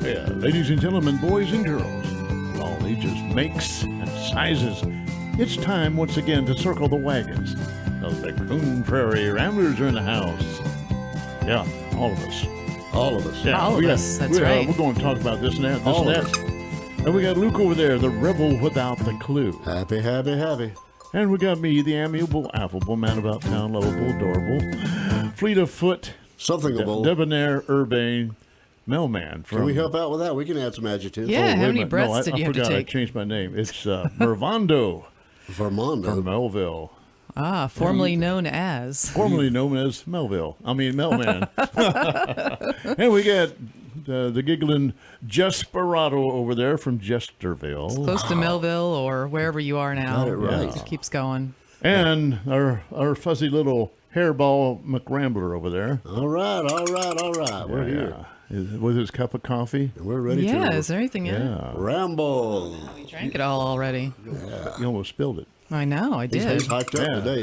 Yeah, ladies and gentlemen, boys and girls, all ages, makes, and sizes, it's time once again to circle the wagons. Because the Coon Prairie Ramblers are in the house. Yeah, all of us. All of us. Yeah, All of us, that's right. We're going to talk about this and that, this All and of that. And we got Luke over there, the rebel without the clue. Happy, happy, happy. And we got me, the amiable, affable, man about town, lovable, adorable, fleet of foot, Somethingable. debonair, urbane, mailman. Can we help out with that? We can add some adjectives. Yeah. Wait How a many minute. breaths did you have to forgot take? I changed my name. It's Mervando Vermondo. from Melville. Formerly known as. Formerly known as Melville. I mean, Melman. And we got the giggling Jesperado over there from Jesterville. Close to Melville or wherever you are now. Got it right. It keeps going. And our fuzzy little hairball McRambler over there. All right. We're here. With his cup of coffee. And we're ready Yeah, to is there anything in it? Yeah. ramble. We drank it all already. You almost spilled it. I know, I did. He's hyped up Yeah. today.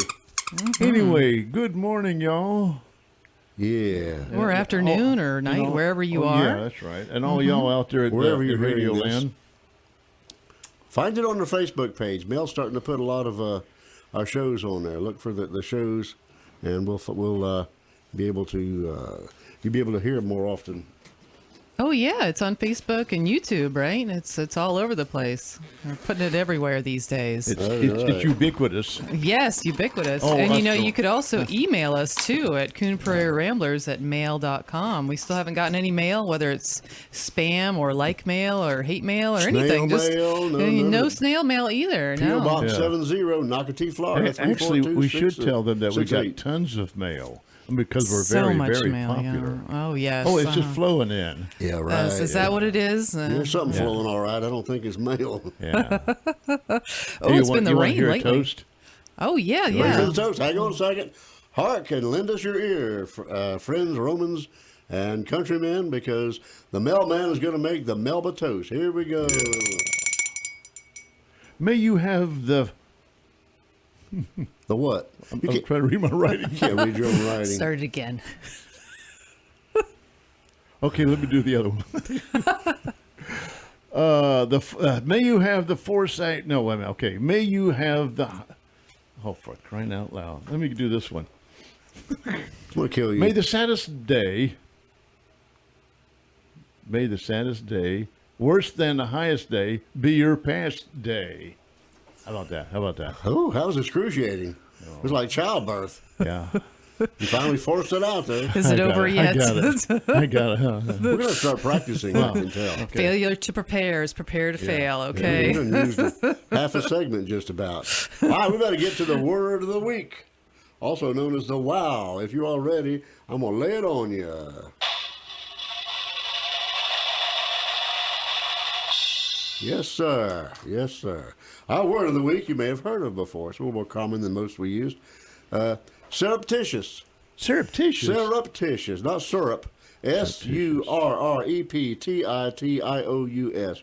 Anyway, good morning, y'all. Yeah. Or afternoon or night, wherever you are. Yeah, that's right. And all y'all out there at Wherever you're Radio hearing this. Land. Find it on their Facebook page. Mel's starting to put a lot of our shows on there. Look for the shows, and we'll be able to you'll be able to hear them more often. Oh yeah, it's on Facebook and YouTube, right? It's all over the place. We're putting it everywhere these days. It's ubiquitous. Yes, ubiquitous. Oh, and that's you could also email us too at coonprairieramblers@mail.com. We still haven't gotten any mail, whether it's spam or like mail or hate mail or anything. Snail mail, No snail mail either. P.O. No. Box Yeah. 70, Nocatee, Florida. Actually, we should 34266. tell them that we got 68. tons of mail because we're So very, much very mail, popular. yeah. Oh yes. Oh, it's just flowing in. Yeah, right. Is that what it is? There's something flowing all right. I don't think it's mail. Yeah. It's been the rain hear lately. A toast? Oh yeah, Ready yeah. for the toast? Hang on a second. Hark and lend us your ear, friends, Romans, and countrymen, because the mailman is going to make the Melba toast. Here we go. May you have the... The what? I'm trying to read my writing. You can't read your own writing. Start it again. Okay, let me do the other one. May you have the foresight... No, wait a minute. Okay. May you have the... Oh, for crying out loud. Let me do this one. I'm going to kill you. May the saddest day, worse than the highest day, be your past day. How about that? Oh, that was excruciating. It was like childbirth. Yeah. You finally forced it out there. Is it I got over it. yet? I got it. Huh? We're going to start practicing, I can tell. Failure to prepare is prepare to fail. Okay. Yeah, we done used half a segment just about. All right, we better get to the word of the week, also known as the wow. If you're all ready, I'm going to lay it on you. Yes, sir. Yes, sir. Our word of the week you may have heard of before. It's a little more common than most we used. Surreptitious. Surreptitious. Surreptitious, not syrup. Surreptitious.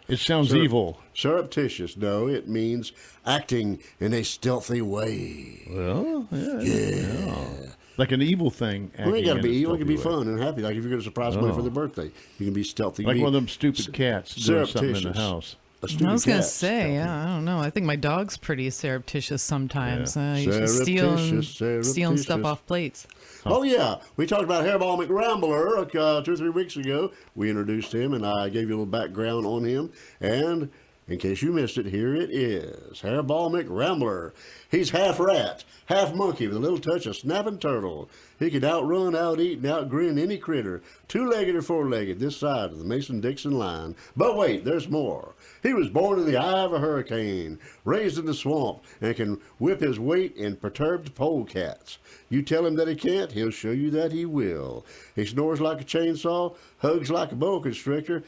It sounds evil. Surreptitious. No, it means acting in a stealthy way. Well, yeah. Like an evil thing. Well, it got to be evil. It can be stealthy way. fun and happy. Like if you're going to surprise somebody for their birthday, you can be stealthy. Like Be one of them stupid cats doing something in the surreptitious. house. a stupid I was going to cat. say, yeah, I don't know. I think my dog's pretty surreptitious sometimes. Usually Surreptitious. stealing stuff off plates. Oh, yeah. We talked about Hairball McRambler 2 or 3 weeks ago. We introduced him, and I gave you a little background on him. And in case you missed it, here it is. Hairball McRambler. He's half rat, half monkey with a little touch of snapping turtle. He could outrun, outeat, and outgrin any critter, two-legged or four-legged, this side of the Mason-Dixon line. But wait, there's more. He was born in the eye of a hurricane, raised in the swamp, and can whip his weight in perturbed polecats. You tell him that he can't, he'll show you that he will. He snores like a chainsaw, hugs like a boa constrictor,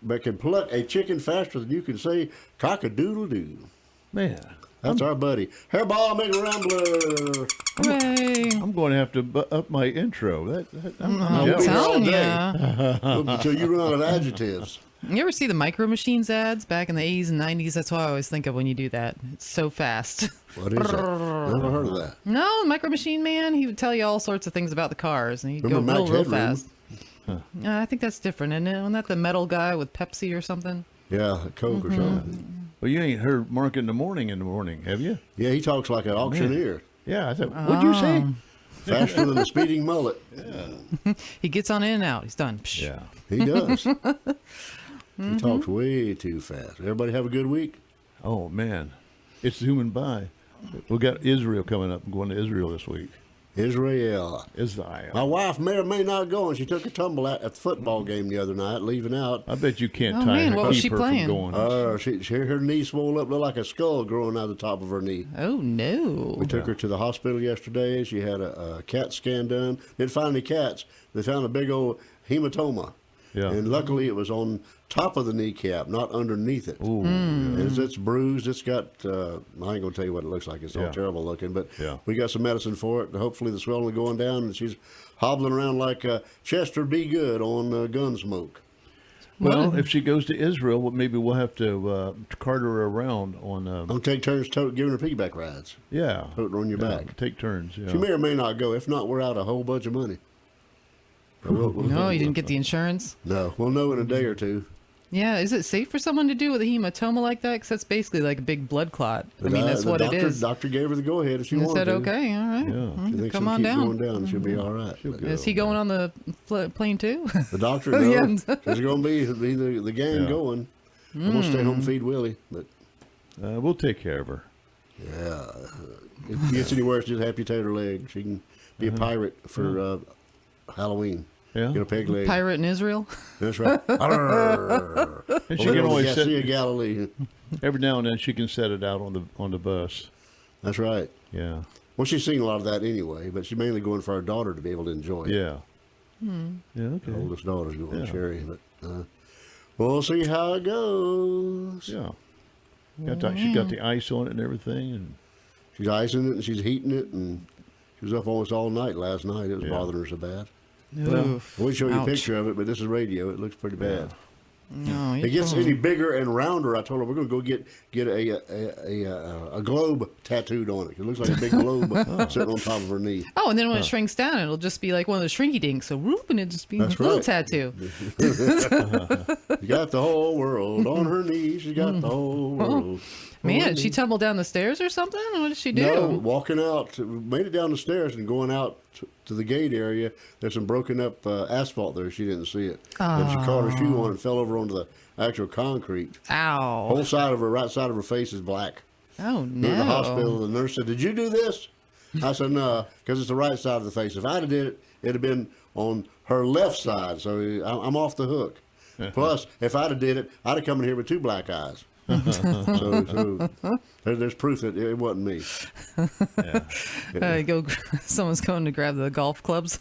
but can pluck a chicken faster than you can say cock-a-doodle-doo. Man. That's our buddy, Hairball McRambler. Hooray! I'm going to have to up my intro. I'm I'm jealous. telling you. Until you run out of adjectives. You ever see the Micro Machines ads back in the 80s and 90s? That's what I always think of when you do that. It's so fast. What is that? Never heard of that. No, Micro Machine Man, he would tell you all sorts of things about the cars, and he'd Remember go Max real Headroom? fast. I think that's different, isn't it? Wasn't that the metal guy with Pepsi or something? Yeah, Coke or something. Well, you ain't heard Mark in the morning, have you? Yeah, he talks like an auctioneer. Yeah, I thought, what'd you say? Faster than a speeding mullet. He gets on in and out. He's done. Psh. Yeah. He does. He talks way too fast. Everybody have a good week? Oh, man. It's zooming by. We got Israel coming up. I'm going to Israel this week. Israel. My Israel. wife may or may not go, and she took a tumble at the football game the other night, leaving out. I bet you can't Oh, tie man, her, what was she keep her playing? from going. Her knee swelled up, looked like a skull growing out of the top of her knee. Oh, no. We took her to the hospital yesterday. She had a CAT scan done. Didn't find any cats. They found a big old hematoma. Yeah. And luckily it was on top of the kneecap, not underneath it. Ooh, And it's bruised. It's got, I ain't going to tell you what it looks like. It's all Yeah. terrible looking. But Yeah. we got some medicine for it. Hopefully the swelling will go on down. And she's hobbling around like Chester Be Good on Gunsmoke. Well, if she goes to Israel, well, maybe we'll have to cart her around on. I'm going to take turns giving her piggyback rides. Yeah. Put her on your Yeah, back. take turns. Yeah. She may or may not go. If not, we're out a whole bunch of money. But No, you didn't get the insurance? No, we'll know in a day or two. Yeah, is it safe for someone to do with a hematoma like that? Because that's basically like a big blood clot. I mean, that's The what doctor, it is. Doctor gave her the go ahead if she They wanted said, to. okay, all right. Yeah. Mm, She thinks come she'll on keep down. going down. She'll be all right. She'll go. Is he going on the plane too? The doctor knows there's going to be the gang Yeah. going. I'm going to stay home and feed Willie. But We'll take care of her. yeah, if she gets any worse, just amputate her leg. She can be a pirate for Halloween. Yeah. Get a peg leg. Pirate in Israel? That's right. Arr. And she Over can on always the Sea of set, Galilee. every now and then she can set it out on the bus. That's right. Yeah. Well, she's seen a lot of that anyway, but she's mainly going for her daughter to be able to enjoy it. Yeah. Yeah. Okay. The oldest daughter's going, Yeah. Sherry. But we'll see how it goes. Yeah. She got the ice on it and everything, and She's icing it and she's heating it, and she was up almost all night last night. It was Yeah. bothering her so bad. Oof. I would show you a Ouch. picture of it, but this is radio. It looks pretty bad. No, It gets any bigger and rounder. I told her we're going to go get a globe tattooed on it. It looks like a big globe sitting on top of her knee. Oh, and then when it shrinks down, it'll just be like one of the shrinky dinks. So whoop, and it'll just be That's a little right. tattoo. She got the whole world on her knees. She got the whole world. Man, did she tumble down the stairs or something? What did she do? No, walking out, made it down the stairs and going out to the gate area. There's some broken up asphalt there. She didn't see it. And she caught her shoe on and fell over onto the actual concrete. Ow. Whole side of her, right side of her face is black. Oh, Went no. to the hospital. The nurse said, "Did you do this?" I said, "No, because it's the right side of the face. If I'd have did it, it'd have been on her left side. So I'm off the hook. Plus, if I'd have did it, I'd have come in here with two black eyes." so there's proof that it wasn't me. Someone's going to grab the golf clubs.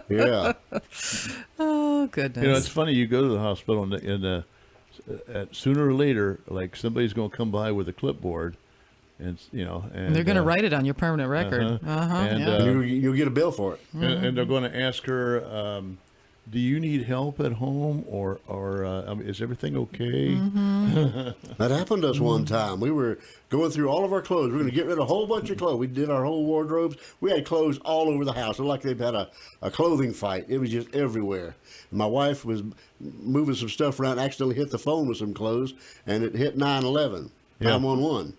Yeah. Oh, goodness. you know it's funny. You go to the hospital and sooner or later, like somebody's going to come by with a clipboard, and and They're going to write it on your permanent record. And, Yeah. You'll get a bill for it. and they're going to ask her, do you need help at home, or is everything okay? That happened to us one time. We were going through all of our clothes. We were going to get rid of a whole bunch of clothes. We did our whole wardrobes. We had clothes all over the house. It looked like they'd had a clothing fight. It was just everywhere. And my wife was moving some stuff around, accidentally hit the phone with some clothes, and it hit 911, Yeah. 911.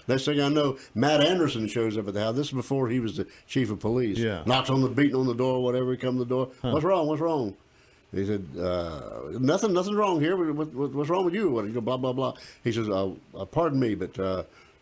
Next thing I know, Matt Anderson shows up at the house. This is before he was the chief of police. Yeah. Knocks on beating on the door, whatever. He come to the door. What's wrong? What's wrong? He said, nothing's wrong here. What's wrong with you? Blah, blah, blah. He says, pardon me, but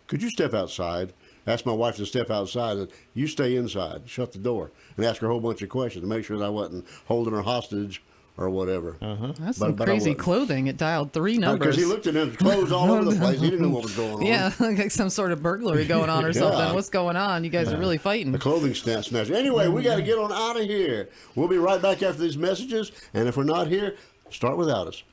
could you step outside? Asked my wife to step outside. And you stay inside. Shut the door. And ask her a whole bunch of questions to make sure that I wasn't holding her hostage or whatever. That's some But I crazy wasn't. clothing. It dialed 3 numbers. Because he looked at him, clothes all over the place. He didn't know what was going on. Yeah, like some sort of burglary going on or Yeah. something. What's going on? You guys are really fighting. The clothing snatcher. Anyway, we got to get on out of here. We'll be right back after these messages. And if we're not here, start without us.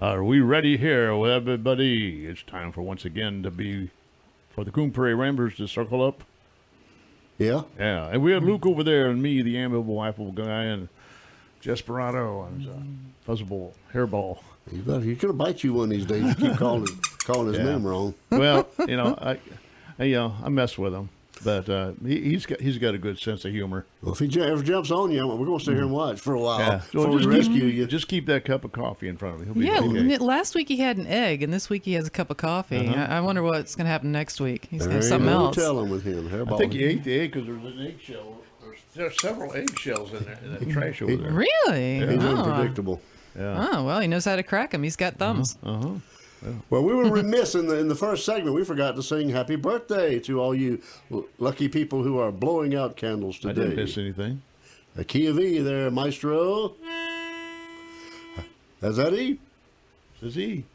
Are we ready here with everybody? It's time for once again for the Coon Prairie Ramblers to circle up. Yeah? Yeah, and we had Luke over there and me, the amiable, affable guy, and Desperado and fuzzball hairball. He's gonna bite you one of these days. You keep calling his name wrong. Well, I mess with him, but he's got a good sense of humor. Well, if he ever jumps on you, we're gonna sit here and watch for a while Yeah. before we rescue you. Just keep that cup of coffee in front of him. He'll be okay. Last week he had an egg, and this week he has a cup of coffee. I wonder what's going to happen next week. He's going to have something else. Tell him with him. Hairball. I think he ate the egg because there was an eggshell. There's several eggshells in there in that trash over there. Really? He's unpredictable. Yeah. Oh, well, he knows how to crack them. He's got thumbs. Well, we were remiss in the first segment. We forgot to sing happy birthday to all you lucky people who are blowing out candles today. I didn't miss anything. A key of E there, Maestro. Is that E? Says he.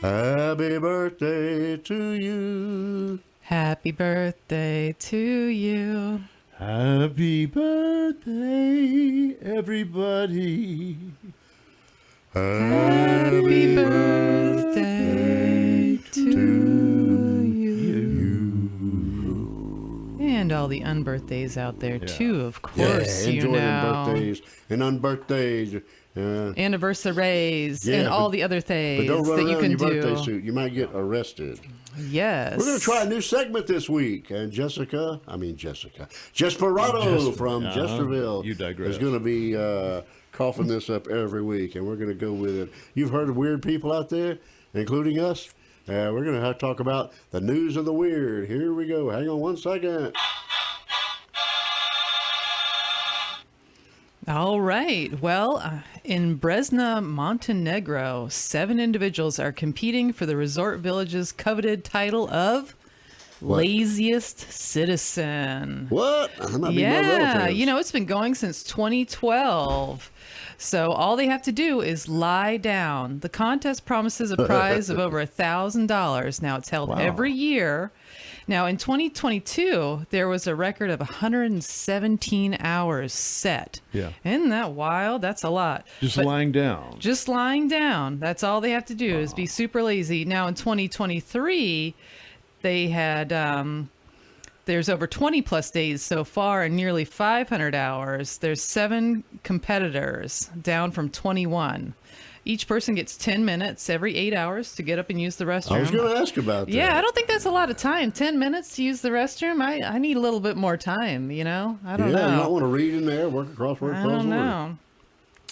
Happy birthday to you. Happy birthday to you. Happy birthday, everybody. Happy birthday to you. And all the unbirthdays out there, too, of course, enjoy you know. them birthdays and unbirthdays. Anniversaries and all the other But things don't run that you around can in your birthday do. suit. You might get arrested. Yes. We're going to try a new segment this week. And Jesperado from Jesterville You digress. is going to be coughing this up every week. And we're going to go with it. You've heard of weird people out there, including us. We're going to have to talk about the news of the weird. Here we go. Hang on one second. All right. Well, in Bresna, Montenegro, 7 individuals are competing for the resort village's coveted title of laziest citizen. What? That might be my Yeah, relatives. it's been going since 2012. So all they have to do is lie down. The contest promises a prize of over $1,000. Now it's held every year. Now in 2022, there was a record of 117 hours set. Yeah. Isn't that wild? That's a lot. Just But lying down. just lying down. That's all they have to do is be super lazy. Now in 2023, they had there's over 20 plus days so far and nearly 500 hours. There's 7 competitors, down from 21. Each person gets 10 minutes every 8 hours to get up and use the restroom. I was going to ask about that. Yeah, I don't think that's a lot of time. 10 minutes to use the restroom. I need a little bit more time, I don't know. You don't want to read in there, work a crossword I puzzle. don't know.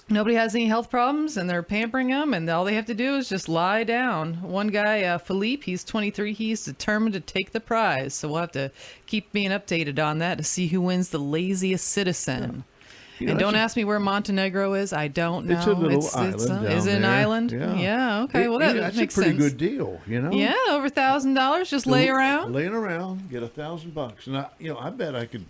Nobody has any health problems, and they're pampering them, and all they have to do is just lie down. One guy, Philippe, he's 23. He's determined to take the prize, so we'll have to keep being updated on that to see who wins the laziest citizen. And don't ask me where Montenegro is. I don't know. It's a little island down Is it an there. island? Yeah. Okay. Well, that that's makes a pretty sense. good deal, Yeah, over $1,000. Just lay around. Laying around, get $1,000, and I bet I could.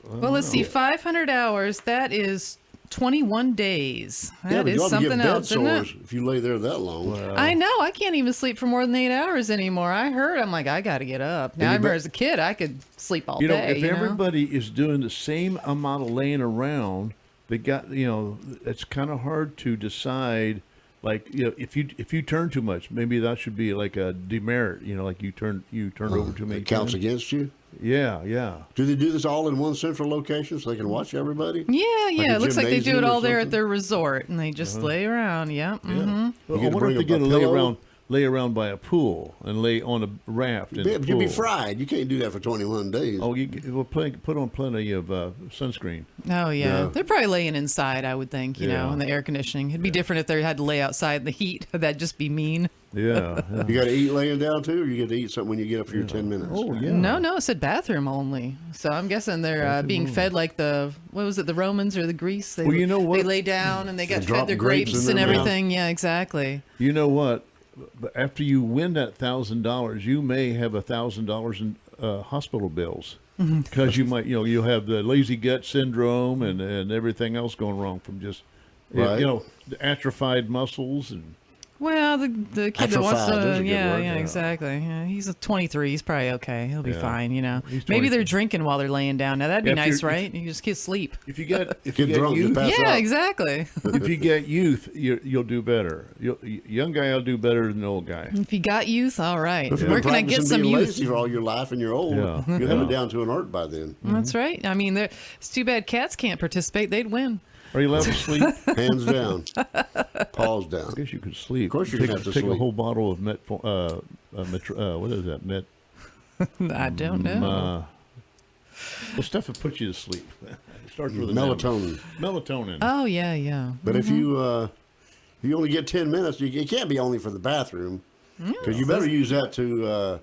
Well, let's see. 500 hours. That is 21 days. Yeah, That but you is ought to get something bed else, isn't sores it? if you lay there that long. I know. I can't even sleep for more than 8 hours anymore. I heard. I'm like, I got to get up. Now, I remember as a kid, I could sleep all day. If everybody is doing the same amount of laying around, they got it's kind of hard to decide. Like if you turn too much, maybe that should be like a demerit. Like you turned over too many It counts times. against you. Yeah. Do they do this all in one central location so they can watch everybody? Yeah. a It looks like they do gymnasium it or all there at something? their resort, and they just lay around. Yeah. Mm-hmm. Well, You I get to wonder bring if they a get to pillow? lay around by a pool and lay on a raft. In the Yeah, but you'll be pool. fried. You can't do that for 21 days. Oh, put on plenty of sunscreen. Oh, yeah. Yeah. They're probably laying inside, I would think, Yeah. in the air conditioning. It'd be different if they had to lay outside in the heat. That'd just be mean. Yeah. You got to eat laying down too, or you get to eat something when you get up for your 10 minutes? Oh, yeah. No, it said bathroom only. So I'm guessing they're being fed like the Romans or the Greece. They, Well, you know what? They lay down and they got drop fed their grapes grapes in and their mouth. everything. Yeah, exactly. You know what? After you win that $1,000, you may have $1,000 in hospital bills because you might, you'll have the lazy gut syndrome and everything else going wrong from just, Right. the atrophied muscles and Well, the kid After that wants 5, there's a to, good yeah, word. yeah, Yeah. exactly. Yeah, he's a 23. He's probably okay. He'll be Yeah. fine. He's Maybe they're 23. drinking while they're laying down. Now that'd be Yeah, if nice, you're- right? You just get sleep. If you get Get drunk, just youth, pass Yeah, out. exactly. if you get youth, you'll do better. Young guy will do better than the old guy. If you got youth, all right. If you've Where been can I get practicing some being youth? lazy for all your life and you're old, Yeah. you'll have Yeah. it down to an art by then. That's right. I mean, it's too bad cats can't participate. They'd win. Are you allowed to sleep? I Hands down, paws down. guess you could sleep. Of course you're take, gonna have to take a sleep. whole bottle of what is that? I don't know. The stuff that puts you to sleep. It starts with an M. Melatonin. Melatonin. Oh yeah, yeah. But if you only get 10 minutes, it can't be only for the bathroom, because you better use that to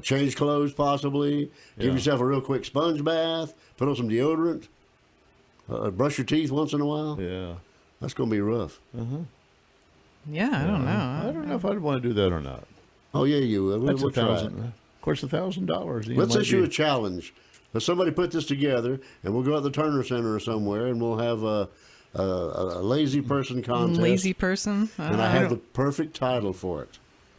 change clothes, possibly. Give Yeah. yourself a real quick sponge bath. Put on some deodorant. Brush your teeth once in a while. Yeah. That's going to be rough. Yeah, I don't know. I don't know if I'd want to do that or not. Oh yeah, you will. That's We'll try it. $1,000. Of course, $1,000. Let's issue a challenge. Let somebody put this together, and we'll go out the Turner Center or somewhere, and we'll have a lazy person contest. Lazy person. And I have the perfect title for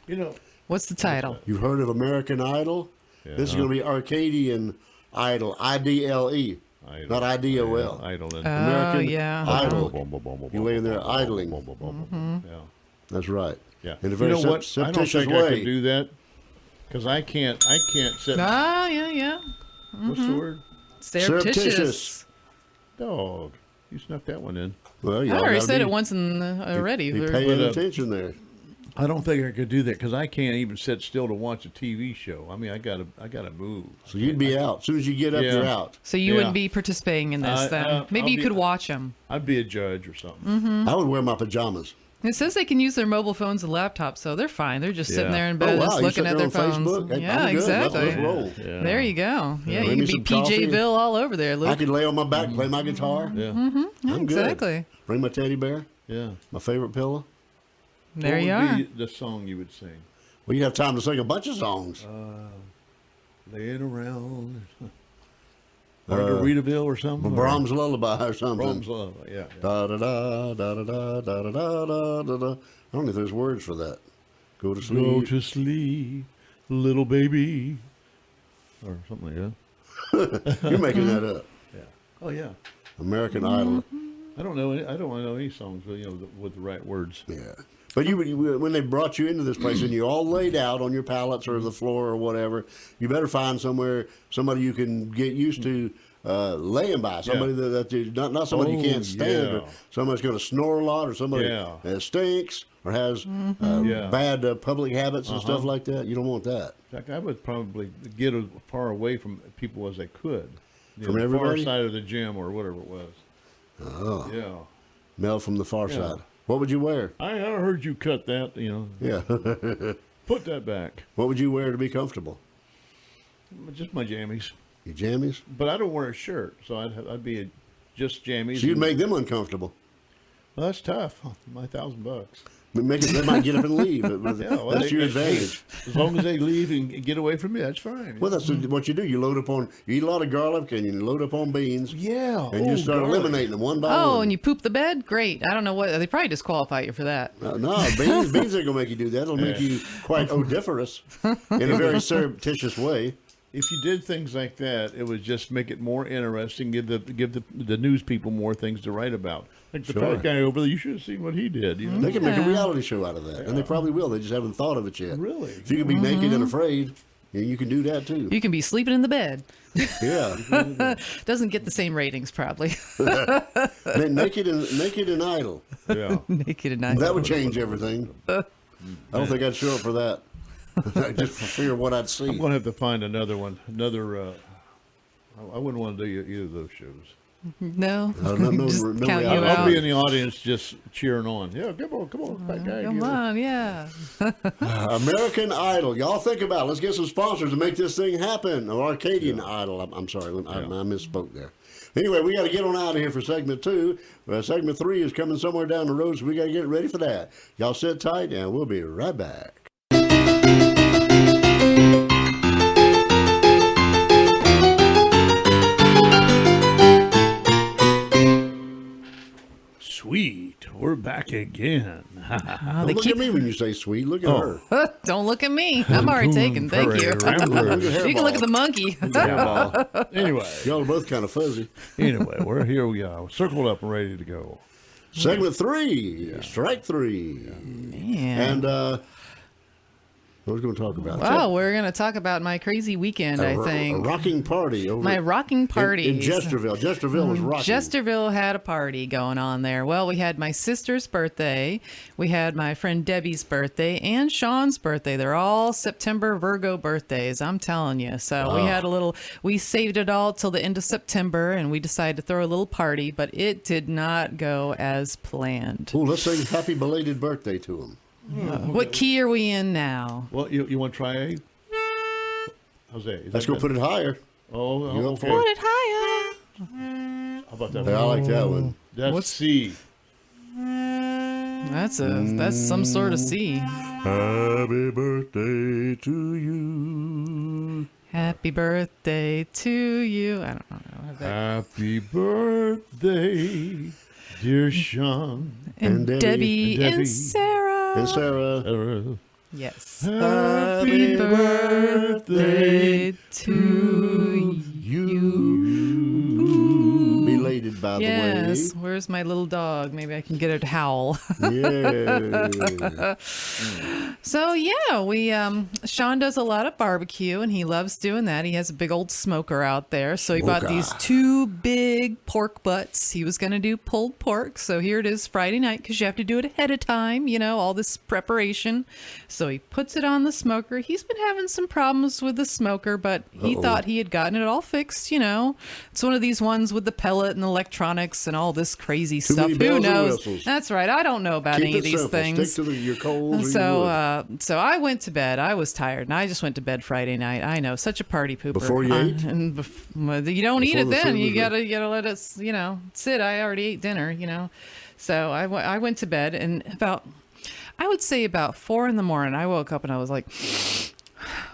it. What's the title? You've heard of American Idol? This is going to be Arcadian Idol, IDLE, Idol. not IDOL. Yeah, idle. American yeah. Idol. You lay there idling. Yeah. That's right. Yeah. In a You very know what? I don't surreptitious think I way. could do that because I can't sit. Ah, yeah, yeah. What's the word? Surreptitious. Surreptitious. Dog. You snuck that one in. Well, you I all already gotta said be- it once already. Be We're- paying But, attention there. I don't think I could do that because I can't even sit still to watch a TV show. I mean, I gotta move. So you'd be out. As soon as you get up, Yeah. you're out. So you Yeah. wouldn't be participating in this then? Maybe I'll you be- could watch them. I'd be a judge or something. Hmm. I would wear my pajamas. It says they can use their mobile phones and laptops, so they're fine. They're just sitting Yeah. there in Oh, bed, wow. just You looking sit at there their on phones. Facebook? Yeah, I'm good. exactly. Let's roll. Yeah. There you go. Yeah, Bring you me can some be coffee. PJville all over there, I Luke. could lay on my back, play my guitar. Yeah. I'm good. Exactly. Bring my teddy bear, Yeah. my favorite pillow. There What you would are. be the song you would sing? Well, you have time to sing a bunch of songs. Laying around. Margaritaville or something. Brahms lullaby or something. Brahms Love. Yeah. Da da da da da da da da da da da da. I don't know if there's words for that. Go to sleep. Go to sleep, little baby, or something like that. You're making that up. Yeah. Oh yeah. American Idol. I don't know any songs, with the right words. Yeah. But when they brought you into this place and you all laid out on your pallets or the floor or whatever, you better find somebody you can get used to laying by. Somebody that you, not somebody you can't stand, yeah. or somebody's going to snore a lot, or somebody Yeah. that stinks or has Yeah. bad public habits and stuff like that. You don't want that. In fact, I would probably get as far away from people as I could. From the everybody? far side of the gym or whatever it was. Oh. Yeah. Mel from the far Yeah. side. What would you wear? I heard you cut that, Yeah. put that back. What would you wear to be comfortable? Just my jammies. Your jammies? But I don't wear a shirt, so I'd be just jammies. So you'd and- make them uncomfortable. Well, that's tough. My $1,000. They might get up and leave. But Yeah, well, that's your advantage. As long as they leave and get away from me, that's fine. Well, that's what you do. You eat a lot of garlic and you load up on beans. Yeah. And you start eliminating them one by one. Oh, and you poop the bed? Great. I don't know what. They probably disqualify you for that. No, beans ain't going to make you do that. It'll make you quite odoriferous in a very surreptitious way. If you did things like that, it would just make it more interesting. Give the news people more things to write about. Like the Sure. fat guy over there, you should have seen what he did. You know? They can make a reality show out of that. And they probably will. They just haven't thought of it yet. Really? If you can be naked and afraid, you can do that too. You can be sleeping in the bed. Yeah. Doesn't get the same ratings, probably. naked and idle. Yeah. Naked and nice. That would change everything. I don't think I'd show up for that. Just for fear of what I'd see. I'm going to have to find another one. I wouldn't want to do either of those shows. No. Just count you I'll out. be in the audience just cheering on. Yeah, come on, fat guy. Come on, yeah. American Idol. Y'all think about it. Let's get some sponsors to make this thing happen. Or Arcadian Idol. I'm sorry. I misspoke there. Anyway, we got to get on out of here for segment 2. Segment 3 is coming somewhere down the road, so we got to get ready for that. Y'all sit tight, and we'll be right back. Sweet. we're back again. Don't look at me when you say sweet. Look at her. Don't look at me. I'm already taken. Thank you. Prairie Ramblers. You can look at the monkey. Hairball. Anyway, Y'all are both kind of fuzzy. anyway, we're here. We are circled up and ready to go. Segment 3, strike 3. Man. And what are we going to talk about? Well, we're going to talk about my crazy weekend, I A think. rocking party over My rocking party. in Jesterville. Jesterville was rocking. Jesterville had a party going on there. Well, we had my sister's birthday. We had my friend Debbie's birthday and Sean's birthday. They're all September Virgo birthdays, I'm telling you. So we saved it all till the end of September, and we decided to throw a little party, but it did not go as planned. Oh, let's sing happy belated birthday to him. What key are we in now? Well, you want to try A? Jose, Let's go put it higher. Oh, You up okay. for Put it higher. How about that? Hey, I like that one. That's C. That's some sort of C. Happy birthday to you. Happy birthday to you. I don't know. Happy birthday, dear Sean. And Debbie And Debbie. and Sarah. And Sarah. Yes. Happy birthday to you. Belated, by Yes. the Where's my little dog? Maybe I can get her to howl. way. Yeah. So yeah, we Sean does a lot of barbecue and he loves doing that. He has a big old smoker out there. So he bought Smoker. these 2 big pork butts. He was going to do pulled pork. So here it is Friday night because you have to do it ahead of time, all this preparation. So he puts it on the smoker. He's been having some problems with the smoker, but he thought he had gotten it all fixed, It's one of these ones with the pellet and electronics and all this crazy stuff. many Who bells and knows? whistles. That's right. I don't know about Keep any it of these simple. things. Stick to your coals. or your wood. So I went to bed. I was tired, and I just went to bed Friday night. I know, such a party pooper. Before you ate? And well, you don't eat Before it the then. food You was gotta let it, sit. I already ate dinner, So I went to bed, and I would say about 4 a.m, I woke up and I was like,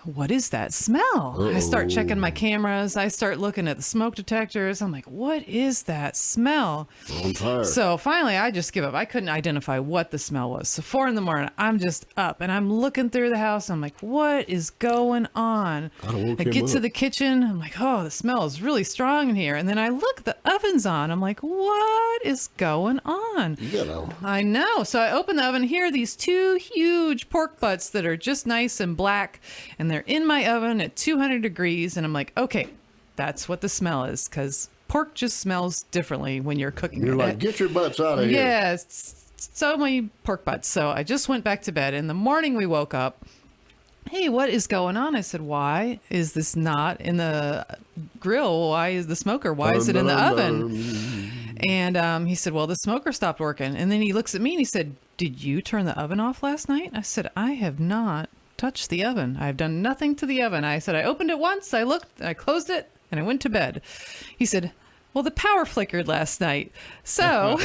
what is that smell? I start checking my cameras. I start looking at the smoke detectors. I'm like, what is that smell? On fire. So finally, I just give up. I couldn't identify what the smell was. So 4 a.m, I'm just up and I'm looking through the house. I'm like, what is going on? I get to the kitchen. I'm like, oh, the smell is really strong in here. And then I look, the oven's on. I'm like, what is going on? I know. So I open the oven. Here are these 2 huge pork butts that are just nice and black. And they're in my oven at 200 degrees. And I'm like, okay, that's what the smell is. Because pork just smells differently when you're cooking You're it. like, get your butts out of here. Yes, so many pork butts. So I just went back to bed. In the morning, we woke up. Hey, what is going on? I said, why is this not in the grill? Why is the smoker? Why is it in the oven? And he said, well, the smoker stopped working. And then he looks at me and he said, did you turn the oven off last night? I said, I have not touched the oven. I've done nothing to the oven. I said, I opened it once, I looked, I closed it, and I went to bed. He said, well, the power flickered last night. So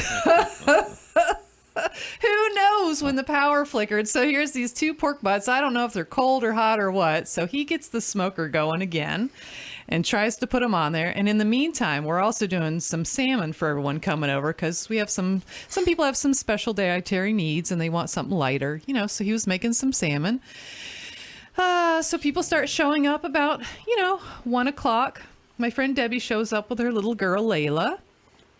who knows when the power flickered? So here's these 2 pork butts. I don't know if they're cold or hot or what. So he gets the smoker going again and tries to put them on there. And in the meantime, we're also doing some salmon for everyone coming over because we have some people have some special dietary needs and they want something lighter, so he was making some salmon. So people start showing up about, 1 o'clock. My friend Debbie shows up with her little girl, Layla.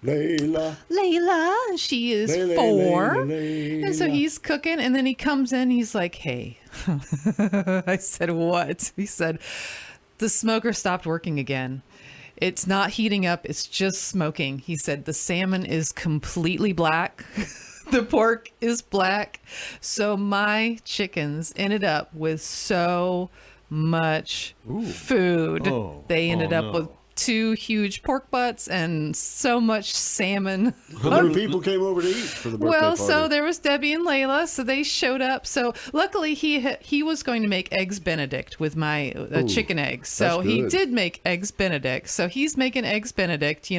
Layla, she is 4. And so he's cooking and then he comes in, he's like, hey. I said, what? He said, the smoker stopped working again. It's not heating up, it's just smoking. He said, the salmon is completely black. The pork is black. So my chickens ended up with so much food. They ended up with 2 huge pork butts and so much salmon. How many people came over to eat for the birthday Well, party? so there was Debbie and Layla, so they showed up. So luckily he was going to make eggs Benedict with my chicken eggs. So that's he good. did make eggs Benedict. So he's making eggs Benedict,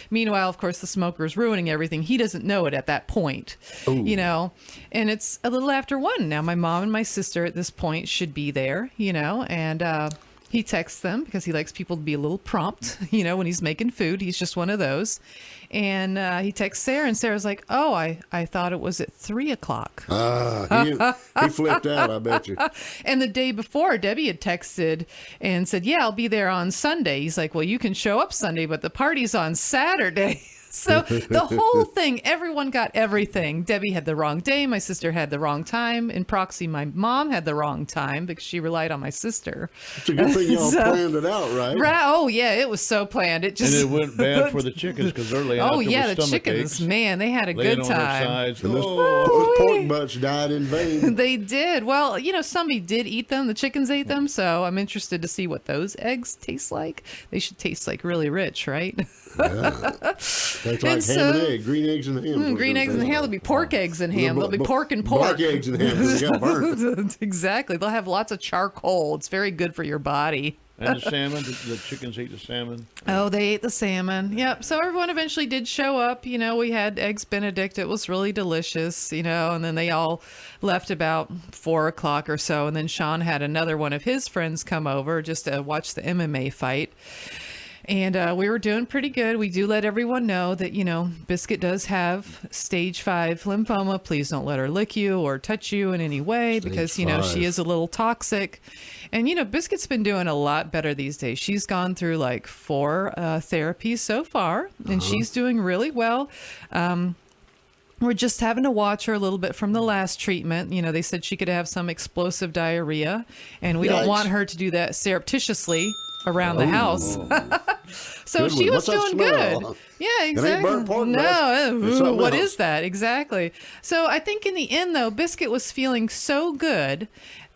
Meanwhile, of course, the smoker's ruining everything. He doesn't know it at that point, And it's a little after 1. Now my mom and my sister at this point should be there, and He texts them because he likes people to be a little prompt, you know, when he's making food. He's just one of those. And he texts Sarah, and Sarah's like, oh, I thought it was at 3 o'clock. He flipped out, I bet you. And the day before, Debbie had texted and said, yeah, I'll be there on Sunday. He's like, well, you can show up Sunday, but the party's on Saturday. So the whole thing, everyone got everything. Debbie had the wrong day. My sister had the wrong time. In proxy, my mom had the wrong time because she relied on my sister. It's a good thing y'all planned it out, right? Oh, yeah, it was so planned. It just And it went bad for the chickens because they're laying out oh, there yeah, with the stomach chickens, aches, man, they had a laying good on their time. sides. And those Oh, pork butts died in vain. They did. Well, you know, somebody did eat them. The chickens ate them. So I'm interested to see what those eggs taste like. They should taste like really rich, right? Tastes like It's, ham and egg, green eggs and ham. Green eggs and ham. There'll be pork eggs and ham. There'll be pork and pork. Black eggs and ham. 'Cause they got burnt. Exactly. They'll have lots of charcoal. It's very good for your body. And the salmon, the chickens ate the salmon. Oh, they ate the salmon. Yep. So everyone eventually did show up. You know, we had eggs Benedict. It was really delicious, you know, and then they all left about 4 o'clock or so. And then Sean had another one of his friends come over just to watch the MMA fight. And we were doing pretty good. We do let everyone know that, you know, Biscuit does have stage 5 lymphoma. Please don't let her lick you or touch you in any way because, you know, she is a little toxic. And, you know, Biscuit's been doing a lot better these days. She's gone through like 4 therapies so far, and she's doing really well. We're just having to watch her a little bit from the last treatment. You know, they said she could have some explosive diarrhea, and we don't want her to do that surreptitiously around the house. So Good she one. was What's that doing good. smell? Yeah, ain't exactly. burnt pork, No, It's something what else. is that? Exactly. So I think in the end, though, Biscuit was feeling so good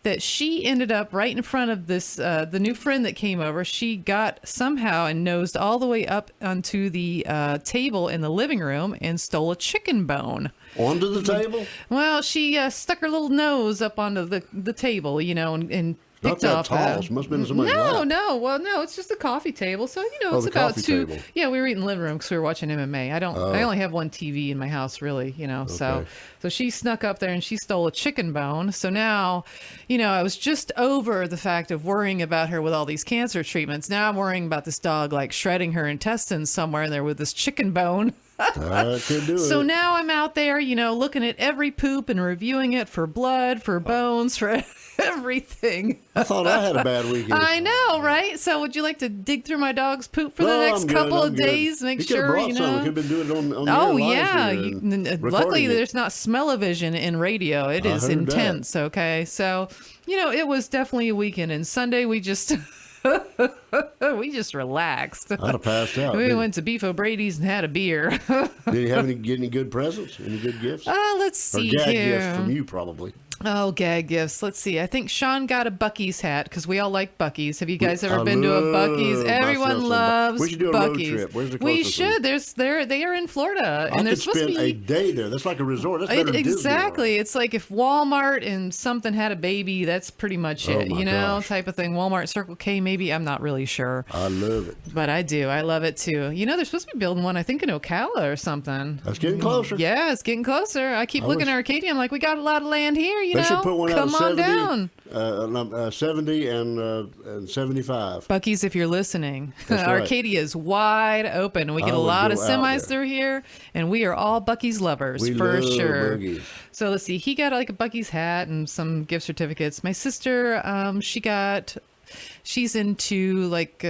that she ended up right in front of this, the new friend that came over. She got somehow and nosed all the way up onto the table in the living room and stole a chicken bone. Onto the table? Well, she stuck her little nose up onto the table, you know, and Not picked that off. tall. It must have been somebody's lap. No. Well, no, it's just a coffee table. So, you know, Oh, it's the about coffee 2. table. Yeah, we were eating in the living room because we were watching MMA. I only have one TV in my house, really, you know. Okay. So she snuck up there and she stole a chicken bone. So now, you know, I was just over the fact of worrying about her with all these cancer treatments. Now I'm worrying about this dog like shredding her intestines somewhere in there with this chicken bone. Could do it. So now I'm out there, you know, looking at every poop and reviewing it for blood, for bones, for everything. I thought I had a bad weekend. I know, right? So would you like to dig through my dog's poop for the No, next I'm good, couple I'm of good. days? Make You could've sure, brought you some. We know. could have been doing it on Oh, your live yeah. here and Luckily, recording it. there's not smell-o-vision in radio. It is heard that. intense, okay? So, you know, it was definitely a weekend. And Sunday, we just... we just relaxed. I'd have passed out. We Did, went to Beef O'Brady's and had a beer. did you have get any good presents? Any good gifts? Let's Or see gag here. gifts from you, probably. Oh, gag gifts. Let's see. I think Sean got a Buc-ee's hat because we all like Buc-ee's. Have you guys ever I been to a Buc-ee's? love Everyone myself some loves We should do a road Buc-ee's. trip. Where's the We closest should. one? They are in Florida, I and they're could supposed to spend a be. day there. That's like a resort. That's better than Disney World. Exactly. It's like if Walmart and something had a baby, that's pretty much Oh, it. my You know, gosh. type of thing. Walmart, Circle K, maybe. I'm not really sure, I love it. but I do. I love it too. You know, they're supposed to be building one. I think in Ocala or something. That's getting closer. Yeah, it's getting closer. I keep looking at Arcadia. I'm like, we got a lot of land here. You They know, should put one come out on at 70, down. 70 and 75. Buc-ee's, if you're listening, That's right. Arcadia is wide open. We get I a would lot go of out semis there. through here, and we are all Buc-ee's lovers We for love sure. Buc-ee's. So let's see. He got like a Buc-ee's hat and some gift certificates. My sister, she's into like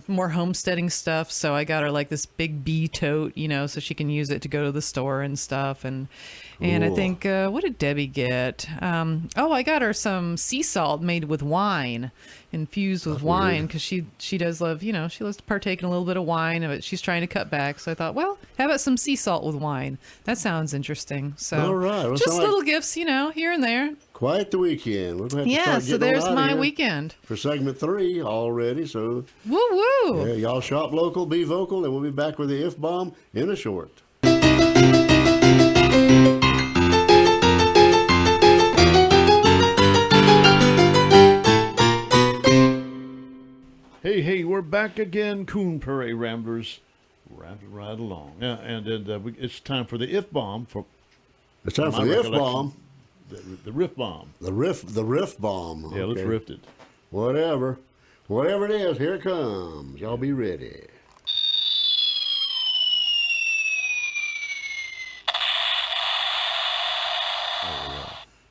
more homesteading stuff, so I got her like this big bee tote, you know, so she can use it to go to the store and stuff. And I Cool. think what did Debbie get? I got her some sea salt made with wine, infused with wine, because she does love, you know, she loves to partake in a little bit of wine, but she's trying to cut back. So I thought, well, how about some sea salt with wine? That sounds interesting. So All right. Well, just sound like little gifts, you know, here and there. Quite the weekend. We're going to have to Yeah, start so getting there's on out of my here weekend. for segment 3 already. So Woo woo. yeah, y'all shop local, be vocal, and we'll be back with the F-bomb in a short. Hey, we're back again, Coon Prairie Ramblers. Rambled right along. Yeah, and it's time for the if bomb for It's time my for the recollection, F-bomb. the riff bomb. The riff bomb. Yeah, let's Okay. riff it. Whatever. Whatever it is, here it comes. Y'all be ready.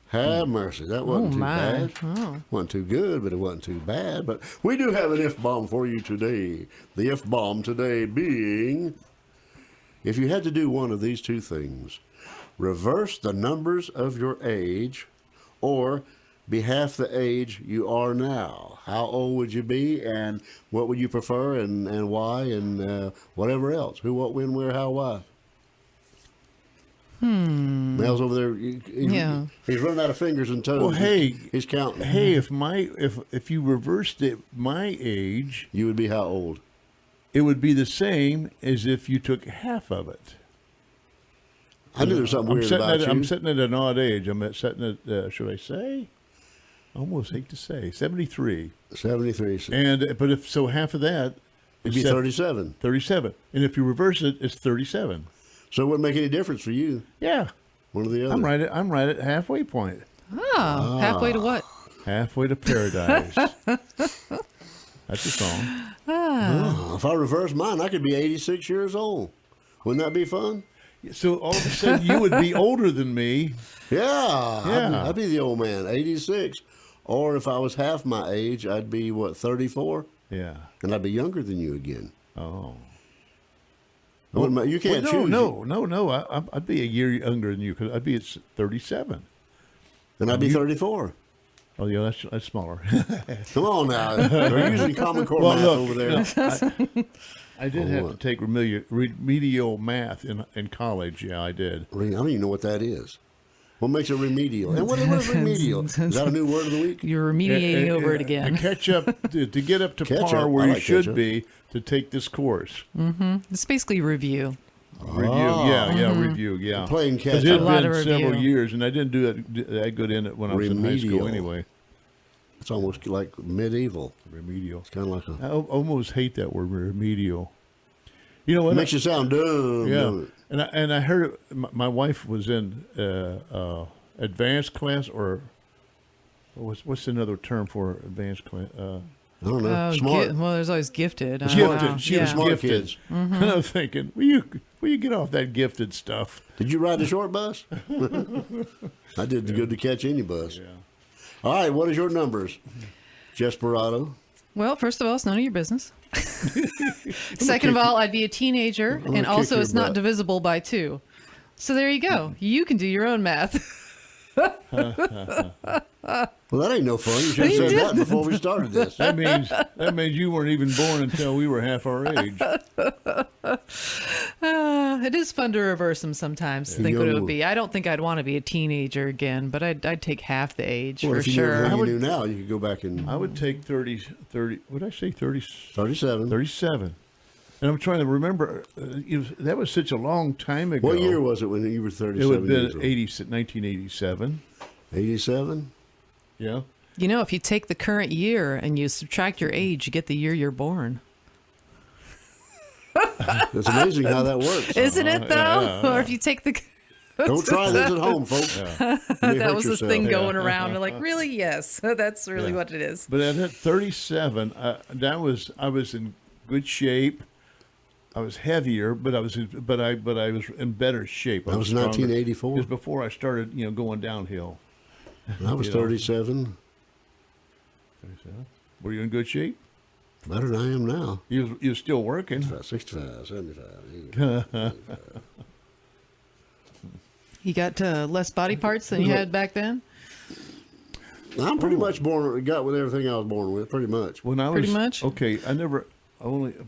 Have mercy. That wasn't too my. bad. Oh. Wasn't too good, but it wasn't too bad. But we do have an if bomb for you today. The if bomb today being, if you had to do one of these two things, reverse the numbers of your age or be half the age you are now, how old would you be and what would you prefer and why and whatever else? Who, what, when, where, how, why? Mel's over there. He's running out of fingers and toes. Well, hey, he's counting. Hey, if you reversed it, my age, You would be how old? it would be the same as if you took half of it. I knew there was something weird about you. I'm sitting at an odd age. I'm sitting at, should I say? I almost hate to say 73. 73. But if so, half of that It'd be 37. 37. And if you reverse it, it's 37. So it wouldn't make any difference for you. Yeah, One or the other. I'm right at halfway point. Oh, halfway to what? Halfway to paradise. That's a song. Oh, if I reverse mine, I could be 86 years old. Wouldn't that be fun? So all of a sudden, you would be older than me. Yeah. I'd be the old man, 86. Or if I was half my age, I'd be, 34? Yeah. And I'd be younger than you again. Oh. You can't choose. No. I'd be a year younger than you because I'd be at 37. Then I'd be 34. Oh, yeah, that's smaller. Come on now. They're using Common Core math over there. I did have to take remedial math in college. Yeah, I did. I don't even know what that is. What makes it remedial? And what is remedial? Is that a new word of the week? You're remediating over it again. To catch up, to get up to par where you should be to take this course. It's basically review. Review, review, yeah. Playing catch Because it up. had A lot been of several review. years, and I didn't do that good in it when I was in high school Remedial. anyway. It's almost like medieval. Remedial. It's kind of like I almost hate that word, remedial. You know what? it makes you sound dumb. Yeah, don't it? and I heard it, my wife was in advanced class, or what's another term for advanced class? I don't know. Smart. Well, there's always gifted. Gifted. She was Smart gifted. kids. And I'm thinking, will you get off that gifted stuff? Did you ride the short bus? I did good to catch any bus. Yeah. All right, what is your numbers? Desperado. Well, first of all, it's none of your business. Second of all, I'd be a teenager, and kick also your it's not butt. divisible by 2. So there you go. You can do your own math. Well, that ain't no fun. You should have said that before we started this. That means you weren't even born until we were half our age. It is fun to reverse them sometimes. To think what it Yo. would be. I don't think I'd want to be a teenager again, but I'd take half the age Well, for if you knew sure. everything you knew now, you could go back and I would take 30. What did I say? 37. 37. And I'm trying to remember. That was such a long time ago. What year was it when you were It would 37 have years been old? 1987. 87? Yeah. You know, if you take the current year and you subtract your age, you get the year you're born. It's amazing how that works. Isn't it, though? yeah. Or if you take the... Don't try this at home, folks. that was this thing going around. And like, really? Yes. That's really what it is. But at 37, I was in good shape. I was heavier, but I was in better shape. That was stronger. 1984? It was before I started, going downhill. I was 37. 37. Were you in good shape? Better than I am now. You were still working. 65, 75. 85. You got less body parts than you had back then? I'm pretty much got with everything I was born with, pretty much. When I was Pretty much? okay, I've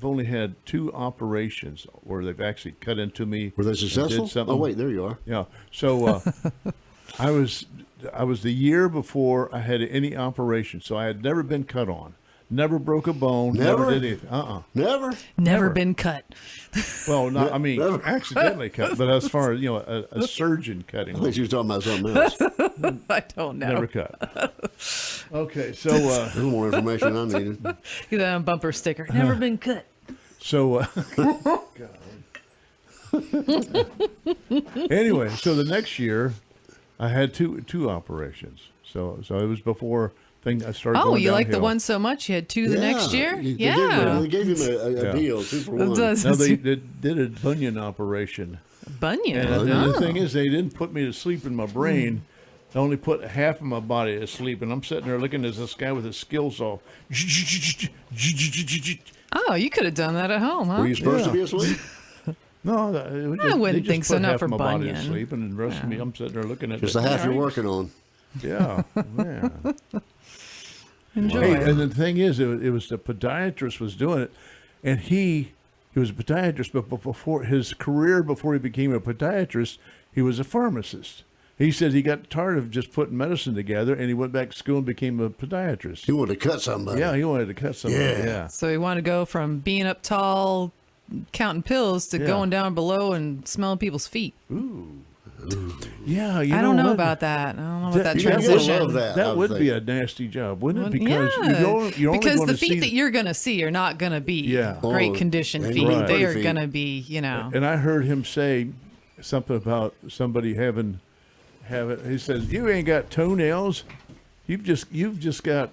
only had 2 operations where they've actually cut into me. Were they and did successful? something. Oh, wait, there you are. Yeah. So I was the year before I had any operation, so I had never been cut on, never broke a bone, Never? did anything. Never? Never been cut. Well, not I mean Never. accidentally cut, but as far as a surgeon cutting, I think she was talking about something else. I don't know. never cut. Okay, so There's more information I needed. Get that on bumper sticker. Never been cut. so anyway, so the next year I had two operations. So it was before thing, I started Oh, going you like the downhill. one so much you had two the next year? They gave him a deal, 2 for 1. Does- No, they did a bunion operation. Bunion. And the thing is, they didn't put me to sleep in my brain. They only put half of my body to sleep, and I'm sitting there looking at this guy with his skill saw. Oh, you could have done that at home, huh? Were you supposed to be asleep? No, I wouldn't think so, put not half for of my body to bunion. sleep, and the rest of me, I'm sitting there looking at Just the the half you're working on. Yeah, man. Enjoy. Hey, and the thing is, it was the podiatrist was doing it, and he was a podiatrist, but before his career, before he became a podiatrist, he was a pharmacist. He said he got tired of just putting medicine together, and he went back to school and became a podiatrist. He wanted to cut somebody. Yeah, he wanted to cut somebody. Yeah. Yeah. So you want to go from being up tall, counting pills, to Yeah. going down below and smelling people's feet. Yeah, I don't know about that. I don't know about that you gotta transition. love that. I That would would be think. a nasty job, wouldn't it? Well, Because you're only because going the to feet see that you're going to see are not going to be Yeah. great Oh, condition ain't feet. gonna be They pretty are feet. going to be, you know. And I heard him say something about somebody having. He says, "You ain't got toenails. You've just got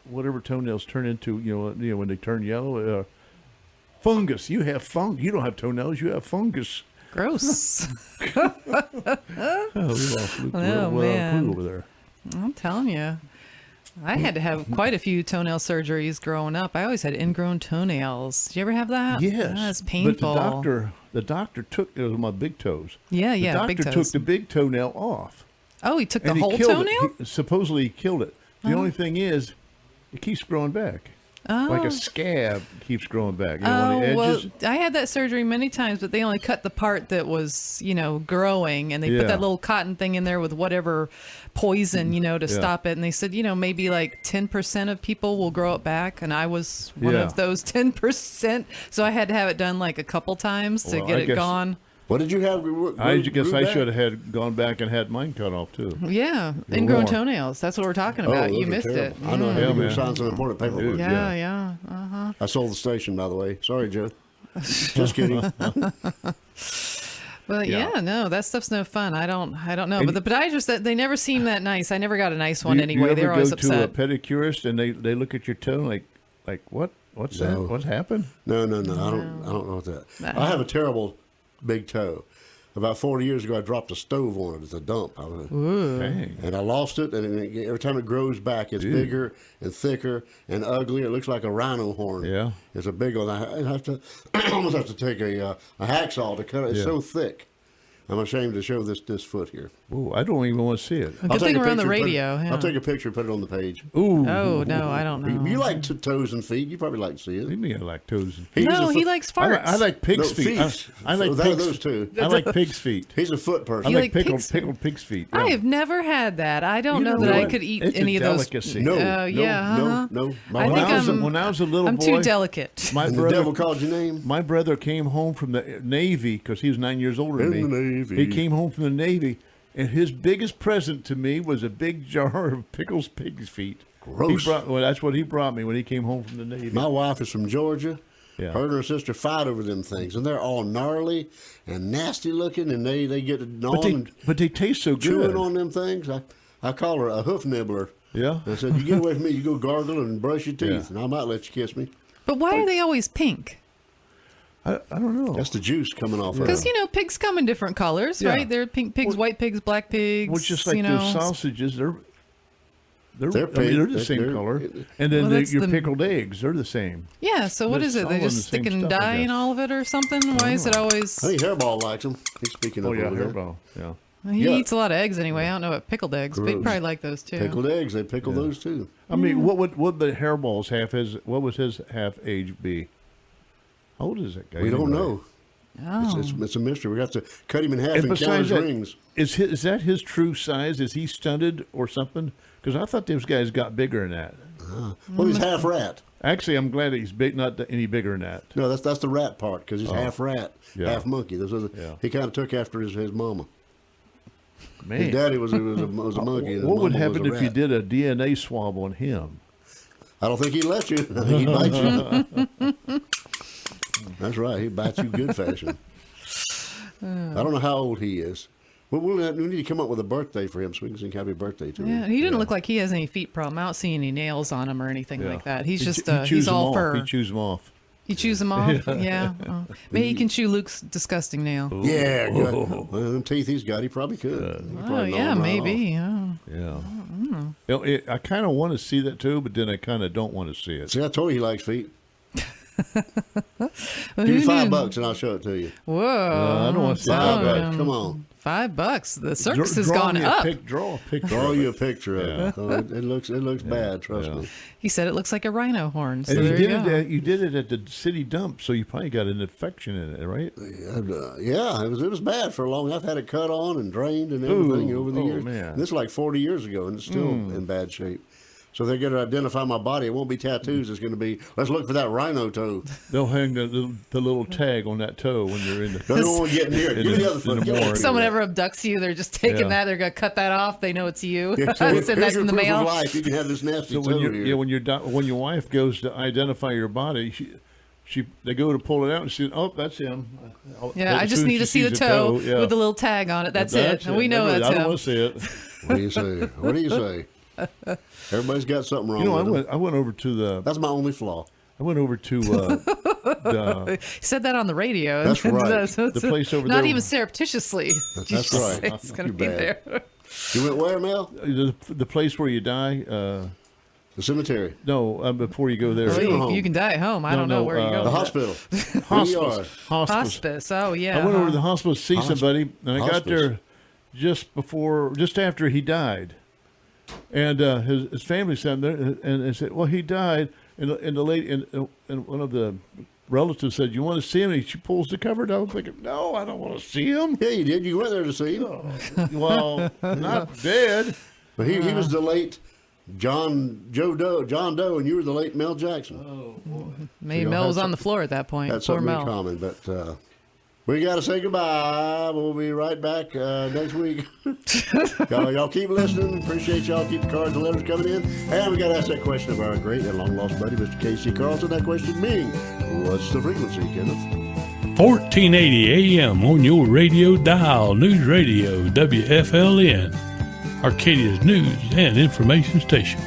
whatever toenails turn into. You know when they turn yellow. Fungus. You have You don't have toenails. You have fungus." Gross. Oh, we lost Luke. Oh, Clue man. over there. I'm telling you. I had to have quite a few toenail surgeries growing up. I always had ingrown toenails. Did you ever have that? Yes, That's painful. But the doctor took it was my big toes. Yeah, The doctor big took toes. the big toenail off. Oh, he took the And whole he killed toenail? Uh-huh. it. Supposedly he killed it. The only thing is, it keeps growing back. Like a scab keeps growing back. You know, on the edges. Well, I had that surgery many times, but they only cut the part that was, growing, and they Yeah. put that little cotton thing in there with whatever poison, to Yeah. stop it. And they said, maybe like 10% of people will grow it back, and I was one Yeah. of those 10%. So I had to have it done like a couple times to Well, get I it guess- gone. What did you have? I guess I should have had gone back and had mine cut off too. Yeah, ingrown more. tones. That's what we're talking Oh, about. those You are missed it. terrible. I know. I Yeah, think we man. signed some important paperwork. Dude. Yeah. I sold the station, by the way. Sorry, Joe. Just kidding. Well, Yeah. no, that stuff's no fun. I don't know. And- But the podiatrists, they never seem that nice. I never got a nice one Do you anyway. ever They're always go to a upset. pedicurist and they look at your toe like what? What's that? No. What happened? No. I don't know what that. I have a terrible big toe. About 40 years ago, I dropped a stove on it at the dump. Dang. And I lost it, and every time it grows back, it's bigger and thicker and uglier. It looks like a rhino horn. Yeah. It's a big one. I have to I almost have to take a hacksaw to cut it. It's Yeah. so thick. I'm ashamed to show this foot here. Ooh, I don't even want to see it. Good thing a we're on the picture and put it- radio. Yeah. I'll take a picture and put it on the page. Ooh. Oh, no, I don't know. You like toes and feet. You probably like to see What do it. you mean lactose? He's No, a he foot- likes I farts. like pig's No, feet. feet. I like So that- pig's those two. I like pig's feet. He's a foot person. I You like like pickled pig's feet? pickled pig's feet. I yeah. have never had that. I don't You know don't that know I it. could eat It's any a of those. delicacy. No, yeah, no, no. I When think I was, I'm- when I was a little I'm boy, too delicate. my And the brother, devil called your name? my brother came home from the Navy because he was 9 years older than me. In the Navy. He came home from the Navy, and his biggest present to me was a big jar of pickles pig's feet. Gross. That's what he brought me when he came home from the Navy. My wife is from Georgia. Yeah. Her and her sister fight over them things, and they're all gnarly and nasty looking, and they get it gnawing but they taste so and chewing good. on them things. I call her a hoof nibbler. Yeah. I said, you get away from me, you go gargle and brush your teeth, Yeah. and I might let you kiss me. But why are they always pink? I don't know. That's the juice coming off her. Because pigs come in different colors, Yeah. right? They're pink pigs, white pigs, black pigs. Well, just like those sausages, they're They're I mean, they're the pink. same They're- color. And then Well, that's your the- pickled eggs, they're the same. Yeah. So what They're is it? They all in just the stick same and stuff, I dye in guess. all of it or something? Why is it always? I think Hairball likes them. He's speaking of Oh yeah, over there. hairball. Yeah. He Yeah. eats a lot of eggs anyway. I don't know about pickled eggs, but he Gross. probably like those too. Pickled eggs, they pickle those too. I mean, what would the hairballs what was his half age be? How old is that guy? We don't anyway? know. Oh. It's a mystery. We got to cut him in half And and count besides his that, rings. is that his true size? Is he stunted or something? Because I thought those guys got bigger than that. Well, he's half rat. Actually, I'm glad he's big, not any bigger than that. No, that's the rat part because he's half rat, Yeah. half monkey. Yeah. He kind of took after his mama. Man, His daddy was a monkey. And his what would mama was happen a if you rat. did a DNA swab on him? I don't think he'd let you. I think he'd bite you. That's right. He'd bite you good fashion. I don't know how old he is. Well, we need to come up with a birthday for him so we can sing happy birthday to Yeah, him. he didn't look like he has any feet problem. I don't see any nails on him or anything Yeah. like that. He's He just chews he's them all off. fur. He chews them off. He chews them off. Yeah. Oh. Maybe he can chew Luke's disgusting nail. Yeah, good. Well, them teeth he's got, he probably could. He could Oh probably gnaw yeah, them right maybe. off. Oh. Yeah. You know, I kind of want to see that too, but then I kind of don't want to see it. See, I told you he likes feet. Well, Give me who knew? $5 and I'll show it to you. Whoa! I don't want to see $5. that. Come on. $5. The circus has Draw gone me a up. draw a picture. Draw of you a it. picture of it. Oh, it looks bad, trust Yeah. me. He said it looks like a rhino horn. So And there you go. you did it at the city dump, so you probably got an infection in it, right? Yeah, it was bad for a long. I've had it cut on and drained and everything Ooh, over the oh, years. man. And this is like 40 years ago, and it's still in bad shape. So they're going to identify my body. It won't be tattoos. It's going to be, let's look for that rhino toe. They'll hang the little tag on that toe when you're in the. They don't want to get near it. In Give me the- the other in foot. the Give me morning. If someone ever abducts you, they're just taking Yeah. that. They're gonna cut that off. They know it's you. Yeah, so Send here's that your in the proof mail. of life. You can have this nasty So toe when you here. yeah when your wife goes to identify your body, they go to pull it out and she, oh, that's him. Yeah, I As just soon as need to she see the sees toe yeah. with the little tag on it. That's it. And we know I that's don't him. want to see it. What do you say? What do you say? Everybody's got something wrong You know, with them. I went over to the. That's my only flaw. I went over to the. He said that on the radio. That's right. The place over Not there- even surreptitiously. That's right. It's going to Too be bad. there. You went where, Mel? The place where you die. The cemetery. No, before you go there. Well, Funeral home. you can die at home. I don't know where you go. The hospital. Hospice. Hospice. Hospice. Oh, yeah. I went over to the hospital to see Hosp- somebody, and I got hospice. there just after he died, and his family sat there, and they said, "Well, he died," and the lady and one of the relatives said, "You want to see him?" And she pulls the cover down. I'm thinking, "No, I don't want to see him." Yeah, you did. You went there to see him. Well, not dead. But he was the late John Doe, and you were the late Mel Jackson. Maybe So Mel you'll was have on the floor at that point. That's Poor something in Mel. common. But we got to say goodbye. We'll be right back next week. y'all keep listening. Appreciate y'all. Keep the cards and letters coming in. And we got to ask that question of our great and long-lost buddy, Mr. K.C. Carlson. That question being, what's the frequency, Kenneth? 1480 AM on your radio dial. News Radio WFLN, Arcadia's news and information station.